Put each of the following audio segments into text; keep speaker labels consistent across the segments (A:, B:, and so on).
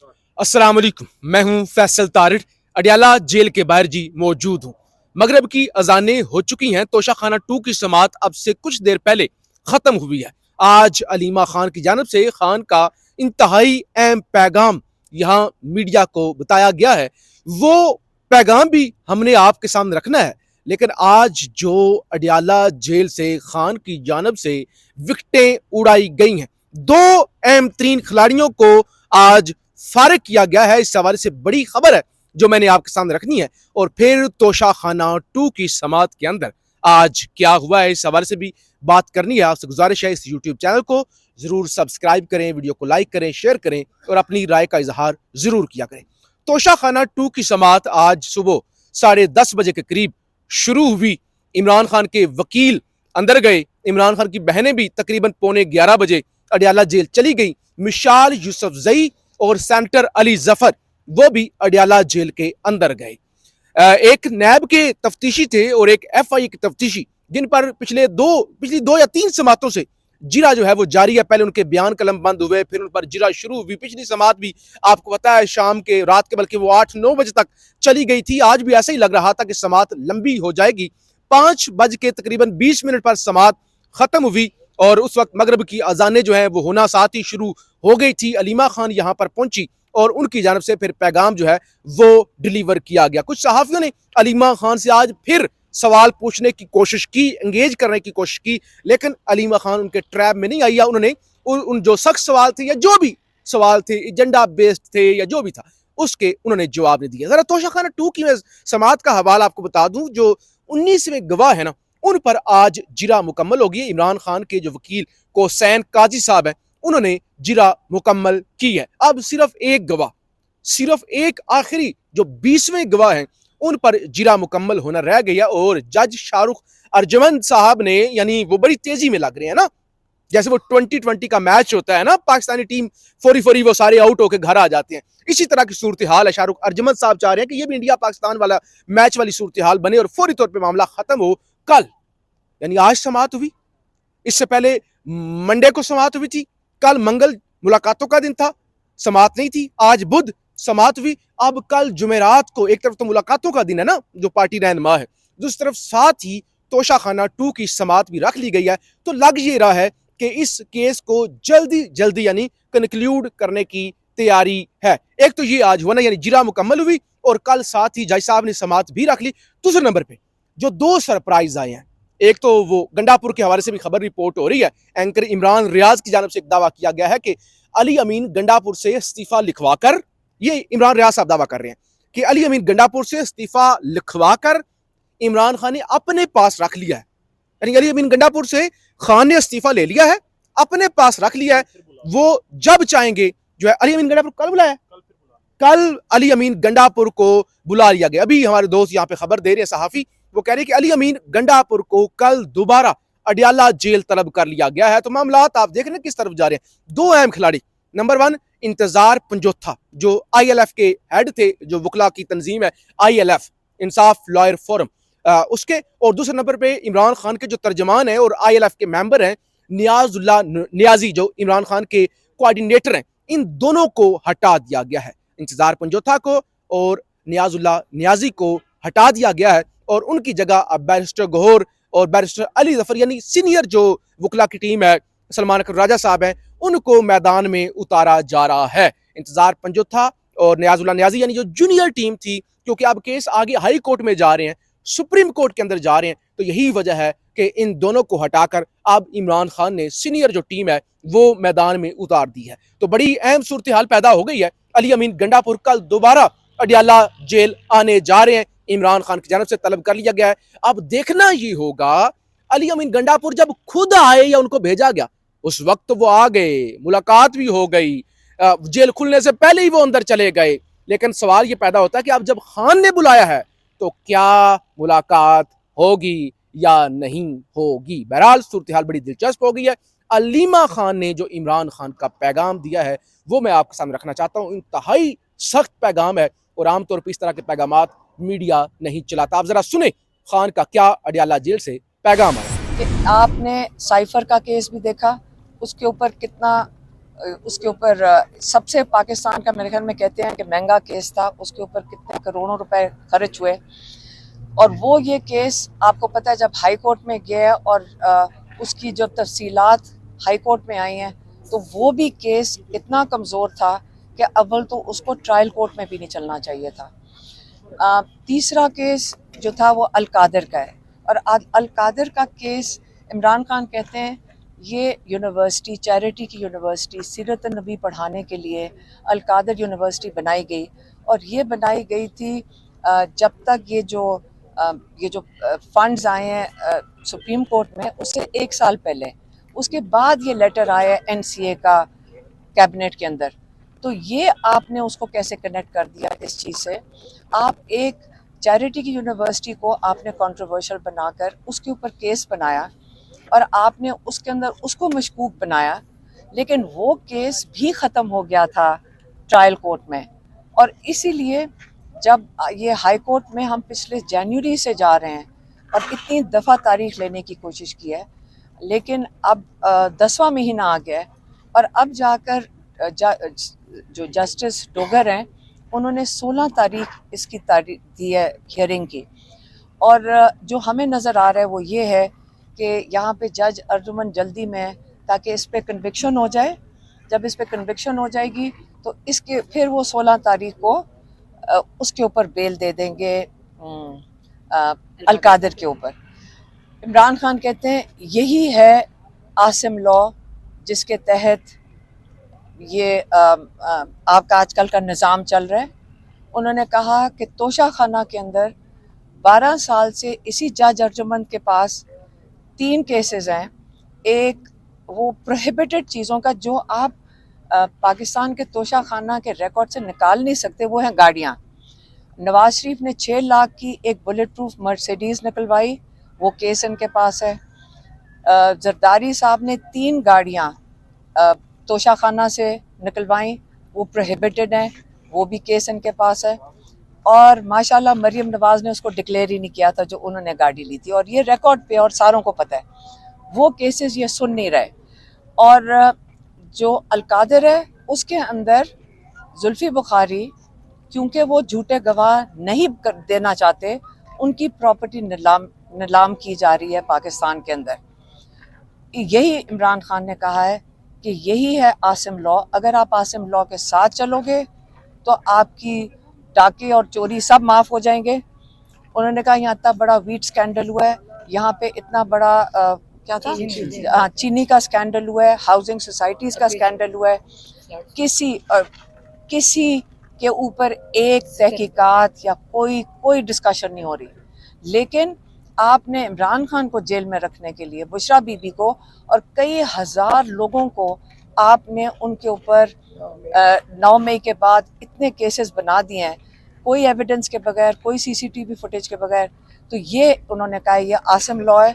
A: अस्सलाम वालेकुम। मैं हूं फैसल तारिड़, अडियाला जेल के बाहर जी मौजूद हूं। मगरब की अजानें हो चुकी हैं। तोशा खाना 2 की समात अब से कुछ देर पहले खत्म हुई है। आज अलीमा खान की जानब से खान का इंतहाई अहम पैगाम यहाँ मीडिया को बताया गया है। वो पैगाम भी हमने आपके सामने रखना है। लेकिन आज जो अडियाला जेल से खान की जानब से विकटें उड़ाई गई हैं, 2 अहम तरीन खिलाड़ियों को आज फारिग किया गया है। इस हवाले से बड़ी खबर है जो मैंने आपके सामने रखनी है। और फिर तोशा खाना 2 की समात के अंदर आज क्या हुआ है, इस हवाले से भी बात करनी है। आपसे गुजारिश है इस यूट्यूब चैनल को जरूर सब्सक्राइब करें, वीडियो को लाइक करें, शेयर करें और अपनी राय का इजहार जरूर किया करें। तोशा खाना 2 की समात आज सुबह 10:30 बजे के करीब शुरू हुई। इमरान खान के वकील अंदर गए, इमरान खान की बहनें भी तकरीबन 11:15 बजे अडियाला जेल चली गई। मिशाल यूसुफजई और सेंटर अली जफर वो भी अडियाला जेल के अंदर गए। एक नैब के तफ्तीशी थे और एक एफआई के तफ्तीशी, जिन पर पिछली 2 या 3 समातों से जिरा जो है वो जारी है। पहले उनके बयान कलम बंद हुए, फिर उन पर जिरा शुरू हुई। पिछली समात भी आपको पता है शाम के रात के बल्कि वो 8-9 बजे तक चली गई थी। आज भी ऐसा ही लग रहा था कि समात लंबी हो जाएगी। 5 बज के तकरीबन 20 मिनट पर समात खत्म हुई और उस वक्त मगरब की अजानें जो है वो होना साथ ही शुरू हो गई थी। अलीमा खान यहाँ पर पहुंची और उनकी जानब से फिर पैगाम जो है वो डिलीवर किया गया। कुछ सहाफियों ने अलीमा खान से आज फिर सवाल पूछने की कोशिश की, एंगेज करने की कोशिश की, लेकिन अलीमा खान उनके ट्रैप में नहीं आई। या उन्होंने उन जो सख्त सवाल थे या जो भी सवाल थे, एजेंडा बेस्ड थे या जो भी था, उसके उन्होंने जवाब नहीं दिया। जरा तोशा खाना 2 की समात का हवाला आपको बता दूं। जो 19वें गवाह है ना, उन पर आज जिरा मुकम्मल होगी। इमरान खान के जो वकील कोसैन काजी साहब हैं, उन्होंने जिरा मुकम्मल की है। अब सिर्फ एक गवाह, सिर्फ एक आखिरी जो 20वें गवाह हैं, उन पर जिरा मुकम्मल होना रह गया। और जज शाहरुख अर्जमंद साहब ने, यानी वो बड़ी तेजी में लग रहे हैं ना, जैसे वो 2020 का मैच होता है ना, पाकिस्तानी टीम फौरी फौरी वो सारे आउट होकर घर आ जाते हैं, इसी तरह की सूरत हाल है। शाहरुख अर्जमंद साहब चाह रहे हैं कि ये भी इंडिया पाकिस्तान वाला मैच वाली सूरत हाल बने और फौरी तौर पर मामला खत्म हो। कल यानी आज समात हुई, इससे पहले मंडे को समात हुई थी, कल मंगल मुलाकातों का दिन था, समात नहीं थी। आज बुध समात हुई। अब कल जुमेरात को एक तरफ तो मुलाकातों का दिन है ना, जो पार्टी रहनुमा है, दूसरी तरफ साथ ही तोशा खाना 2 की समात भी रख ली गई है। तो लग ये रहा है कि इस केस को जल्दी जल्दी यानी कंक्लूड करने की तैयारी है। एक तो ये आज हुआ ना, यानी जिरा मुकम्मल हुई और कल साथ ही जज साहब ने समात भी रख ली। दूसरे नंबर पे जो 2 सरप्राइज आए हैं, एक तो वो गंडापुर के हवाले से भी खबर रिपोर्ट हो रही है। एंकर इमरान रियाज की जानब से एक दावा किया गया है कि अली अमीन गंडापुर से इस्तीफा लिखवाकर, ये इमरान रियाज साहब दावा कर रहे हैं कि अली अमीन गंडापुर से इस्तीफा लिखवाकर इमरान खान ने अपने पास रख लिया है। यानी अली अमीन गंडापुर से खान ने इस्तीफा ले लिया है, अपने पास रख लिया है। वो जब चाहेंगे जो है, अली अमीन गंडापुर कल बुलाया, कल अली अमीन गंडापुर को बुला लिया गया। अभी हमारे दोस्त यहाँ पे खबर दे रहे हैं, सहाफी, वो कह रहे हैं कि अली अमीन गंडापुर को कल दोबारा अडियाला जेल तलब कर लिया गया है। तो मामला आप देख रहे हैं किस तरफ जा रहे हैं। 2 अहम खिलाड़ी, नंबर 1 इंतजार पंजोथा जो ILF के हेड थे, जो वकला की तंजीम है ILF, इंसाफ लॉयर फोरम, उसके। और दूसरे नंबर पे इमरान खान के जो तर्जमान है और ILF के मेंबर हैं नियाजुल्लाह नियाजी, जो इमरान खान के कोऑर्डिनेटर हैं। इन दोनों को हटा दिया गया है, इंतजार पंजोथा को और नियाजुल्लाह नियाजी को हटा दिया गया है। और उनकी जगह अब बैरिस्टर गौहर और बैरिस्टर अली जफर, यानी सीनियर जो वकला की टीम है, सलमान अकबर राजा साहब हैं, उनको मैदान में उतारा जा रहा है। इंतजार पंजोथा और नियाजुल्लाह नियाजी यानी जो जूनियर टीम थी, क्योंकि अब केस आगे हाई कोर्ट में जा रहे हैं, सुप्रीम कोर्ट के अंदर जा रहे हैं, तो यही वजह है कि इन दोनों को हटाकर अब इमरान खान ने सीनियर जो टीम है वो मैदान में उतार दी है। तो बड़ी अहम सूरत हाल पैदा हो गई है। अली अमीन गंडापुर कल दोबारा अडियाला जेल आने जा रहे हैं, इमरान खान की जानब से तलब कर लिया गया है। अब देखना ये होगा अली अमीन गंडापुर जब खुद आए या उनको भेजा गया, उस वक्त वो आ गए, मुलाकात भी हो गई, जेल खुलने से पहले ही वो अंदर चले गए। लेकिन सवाल ये पैदा होता है कि अब जब खान ने बुलाया है तो क्या मुलाकात होगी या नहीं होगी। बहरहाल सूरत हाल बड़ी दिलचस्प हो गई है। अलीमा खान ने जो इमरान खान का पैगाम दिया है वो मैं आपके सामने रखना चाहता हूँ। इंतहाई सख्त पैगाम है और आमतौर पर इस तरह के पैगामात मीडिया नहीं चलाता। आप जरा सुने खान का क्या अडियाला जेल से पैगाम आया।
B: कि आपने साइफर का केस भी देखा, उसके ऊपर कितना اس کے اوپر سب سے پاکستان کا میرے خیال میں کہتے ہیں کہ مہنگا کیس تھا، اس کے اوپر کتنے کروڑوں روپے خرچ ہوئے، اور وہ یہ کیس آپ کو پتہ ہے جب ہائی کورٹ میں گیا اور اس کی جو تفصیلات ہائی کورٹ میں آئی ہیں تو وہ بھی کیس اتنا کمزور تھا کہ اول تو اس کو ٹرائل کورٹ میں بھی نہیں چلنا چاہیے تھا۔ تیسرا کیس جو تھا وہ القادر کا ہے، اور القادر کا کیس عمران خان کہتے ہیں یہ یونیورسٹی، چیریٹی کی یونیورسٹی، سیرت النبی پڑھانے کے لیے القادر یونیورسٹی بنائی گئی، اور یہ بنائی گئی تھی جب تک یہ جو فنڈز آئے ہیں سپریم کورٹ میں اس سے 1 سال پہلے، اس کے بعد یہ لیٹر آیا این سی اے کا کیبنٹ کے اندر، تو یہ آپ نے اس کو کیسے کنیکٹ کر دیا اس چیز سے؟ آپ ایک چیریٹی کی یونیورسٹی کو آپ نے کنٹروورشل بنا کر اس کے اوپر کیس بنایا اور آپ نے اس کے اندر اس کو مشکوک بنایا، لیکن وہ کیس بھی ختم ہو گیا تھا ٹرائل کورٹ میں، اور اسی لیے جب یہ ہائی کورٹ میں ہم پچھلے جنوری سے جا رہے ہیں اور اتنی دفعہ تاریخ لینے کی کوشش کی ہے، لیکن اب 10واں مہینہ آ گیا ہے، اور اب جا کر جو جسٹس ڈوگر ہیں انہوں نے 16 تاریخ اس کی تاریخ دی ہے ہیئرنگ کی، اور جو ہمیں نظر آ رہا ہے وہ یہ ہے کہ یہاں پہ جج ارجمن جلدی میں تاکہ اس پہ کنوکشن ہو جائے، جب اس پہ کنوکشن ہو جائے گی تو اس کے پھر وہ 16 تاریخ کو اس کے اوپر بیل دے دیں گے القادر کے اوپر۔ عمران خان کہتے ہیں یہی ہے عاصم لا جس کے تحت یہ آپ کا آج کل کا نظام چل رہا ہے۔ انہوں نے کہا کہ توشہ خانہ کے اندر 12 سال سے اسی جج ارجمن کے پاس 3 کیسز ہیں، ایک وہ پروہیبٹڈ چیزوں کا جو آپ پاکستان کے توشہ خانہ کے ریکارڈ سے نکال نہیں سکتے، وہ ہیں گاڑیاں۔ نواز شریف نے 6 لاکھ کی ایک بلٹ پروف مرسیڈیز نکلوائی، وہ کیس ان کے پاس ہے۔ زرداری صاحب نے 3 گاڑیاں توشہ خانہ سے نکلوائیں، وہ پروہیبٹڈ ہیں، وہ بھی کیس ان کے پاس ہے، اور ماشاءاللہ مریم نواز نے اس کو ڈکلیئر ہی نہیں کیا تھا جو انہوں نے گاڑی لی تھی، اور یہ ریکارڈ پہ اور ساروں کو پتہ ہے، وہ کیسز یہ سن نہیں رہے۔ اور جو القادر ہے اس کے اندر زلفی بخاری کیونکہ وہ جھوٹے گواہ نہیں دینا چاہتے، ان کی پراپرٹی نیلام کی جا رہی ہے پاکستان کے اندر۔ یہی عمران خان نے کہا ہے کہ یہی ہے عاصم لا، اگر آپ عاصم لا کے ساتھ چلو گے تو آپ کی ڈاکے اور چوری سب معاف ہو جائیں گے۔ انہوں نے کہا یہاں اتنا بڑا ویٹ سکینڈل ہوا ہے، یہاں پہ اتنا بڑا کیا تھا چینی کا سکینڈل ہوا ہے، ہاؤسنگ سوسائٹیز کا سکینڈل ہوا ہے، کسی کے اوپر ایک تحقیقات یا کوئی ڈسکشن نہیں ہو رہی، لیکن آپ نے عمران خان کو جیل میں رکھنے کے لیے، بشرا بی بی کو اور کئی ہزار لوگوں کو آپ نے ان کے اوپر 9 مئی کے بعد اتنے کیسز بنا دیے ہیں، کوئی ایویڈنس کے بغیر، کوئی سی سی ٹی وی فوٹیج کے بغیر، تو یہ انہوں نے کہا یہ عاصم لا ہے۔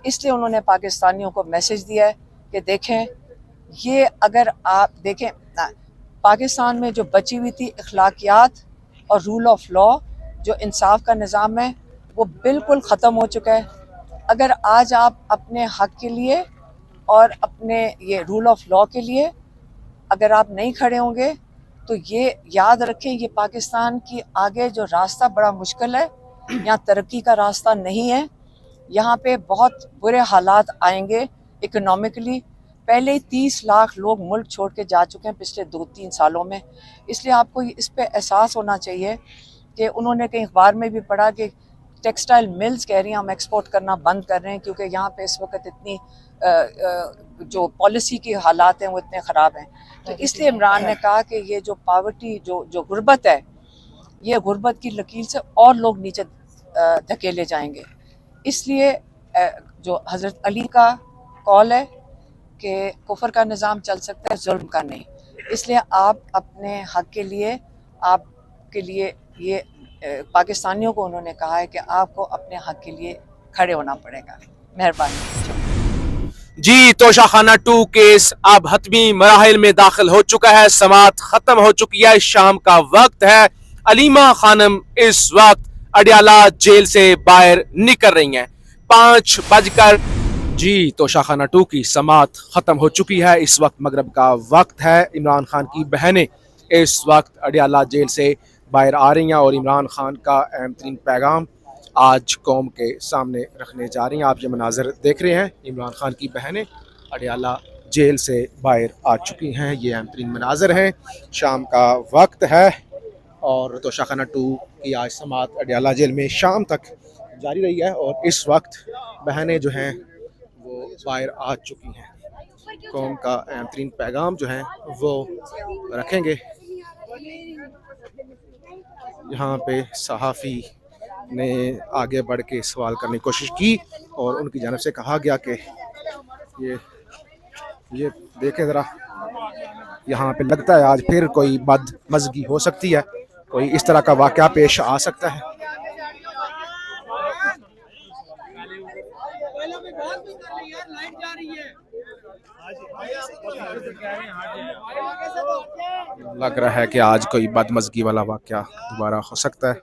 B: اس لیے انہوں نے پاکستانیوں کو میسج دیا ہے کہ دیکھیں یہ اگر آپ دیکھیں پاکستان میں جو بچی ہوئی تھی اخلاقیات اور رول آف لا، جو انصاف کا نظام ہے، وہ بالکل ختم ہو چکا ہے۔ اگر آج آپ اپنے حق کے لیے اور اپنے یہ رول آف لا کے لیے اگر آپ نہیں کھڑے ہوں گے تو یہ یاد رکھیں یہ پاکستان کی آگے جو راستہ بڑا مشکل ہے، یہاں ترقی کا راستہ نہیں ہے، یہاں پہ بہت برے حالات آئیں گے اکنامکلی۔ پہلے ہی 30 لاکھ لوگ ملک چھوڑ کے جا چکے ہیں پچھلے 2-3 سالوں میں، اس لیے آپ کو اس پہ احساس ہونا چاہیے کہ انہوں نے کہیں اخبار میں بھی پڑھا کہ ٹیکسٹائل ملز کہہ رہی ہیں ہم ایکسپورٹ کرنا بند کر رہے ہیں کیونکہ یہاں پہ اس وقت اتنی جو پالیسی کی حالات ہیں وہ اتنے خراب ہیں، تو اس لیے عمران نے کہا کہ یہ جو پاورٹی جو غربت ہے، یہ غربت کی لکیر سے اور لوگ نیچے دھکیلے جائیں گے۔ اس لیے جو حضرت علی کا قول ہے کہ کفر کا نظام چل سکتا ہے ظلم کا نہیں، اس لیے آپ اپنے حق کے لیے آپ کے لیے یہ پاکستانیوں کو انہوں نے کہا ہے کہ آپ کو اپنے حق کے لیے کھڑے ہونا پڑے گا۔ مہربانی۔
A: جی توشہ خانہ 2 کیس اب حتمی مراحل میں داخل ہو چکا ہے، سماعت ختم ہو چکی ہے، شام کا وقت ہے، علیمہ خانم اس وقت اڈیالہ جیل سے باہر نکل رہی ہیں۔ 5 بج کر जी तोशाखाना 2 की समात ख़त्म हो चुकी है। इस वक्त मगरब का वक्त है। इमरान खान की बहनें इस वक्त अडियाला जेल से बाहर आ रही हैं और इमरान खान का अहम तरीन पैगाम आज कौम के सामने रखने जा रही हैं। आप ये मनाजर देख रहे हैं, इमरान खान की बहनें अडियाला जेल से बाहर आ चुकी हैं। ये अहम तरीन मनाजर हैं। शाम का वक्त है और तोशाखाना 2 की आज समात अडियाला जेल में शाम तक जारी रही है और इस वक्त बहनें जो हैं वो बाहर आ चुकी हैं। कौम का अहम तरीन पैगाम जो है वो रखेंगे। यहाँ पे सहाफ़ी ने आगे बढ़ के सवाल करने की कोशिश की और उनकी जानब से कहा गया कि ये देखें ज़रा, यहाँ पे लगता है आज फिर कोई बदमज़गी हो सकती है, कोई इस तरह का वाक़या पेश आ सकता है। लग रहा है कि आज कोई बदमज़गी वाला वाक़या दोबारा हो सकता है।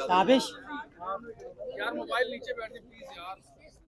C: ताबिश
A: यार मोबाइल नीचे बैठ प्लीज यार।